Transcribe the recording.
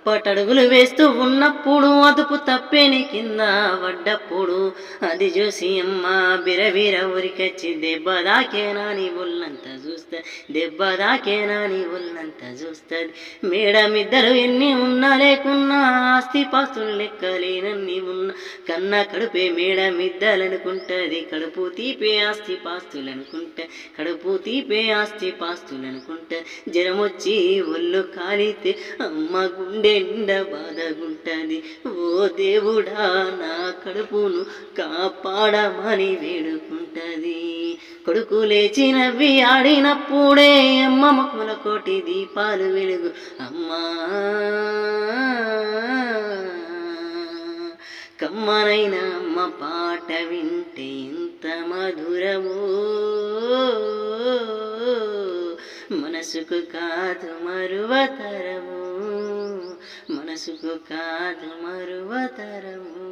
తప్పటడుగులు వేస్తూ ఉన్నప్పుడు అదుపు తప్పేని కింద పడ్డప్పుడు అది చూసి అమ్మ బిరబిర ఉరికొచ్చి దెబ్బ దాకేనా నీ ఒళ్ళంతా చూస్తా దెబ్బ దాకేనా నీ ఒళ్ళంతా చూస్తుంది. మేడమిద్దరు ఎన్ని ఉన్నా లేకున్నా ఆస్తి పాస్తులు లెక్కలేనన్ని ఉన్నా కన్న కడుపే మేడమిద్దలనుకుంటది కడుపు తీపే ఆస్తి పాస్తులనుకుంటా కడుపు తీపే ఆస్తి పాస్తులనుకుంటా జ్వరమొచ్చి ఒళ్ళు కాలితే అమ్మ గుండె నిండా బాధగుంటది. ఓ దేవుడా నా కడుపును కాపాడమని వేడుకుంటది. కొడుకు లేచి నవ్వి ఆడినప్పుడే అమ్మ ముఖముల కోటి దీపాలు వెలుగు అమ్మా కమ్మనైన అమ్మ పాట వింటే ఎంత మధురమో మనసుకు కాదు మరువతరము మనసుకు కాదు మరువతరము.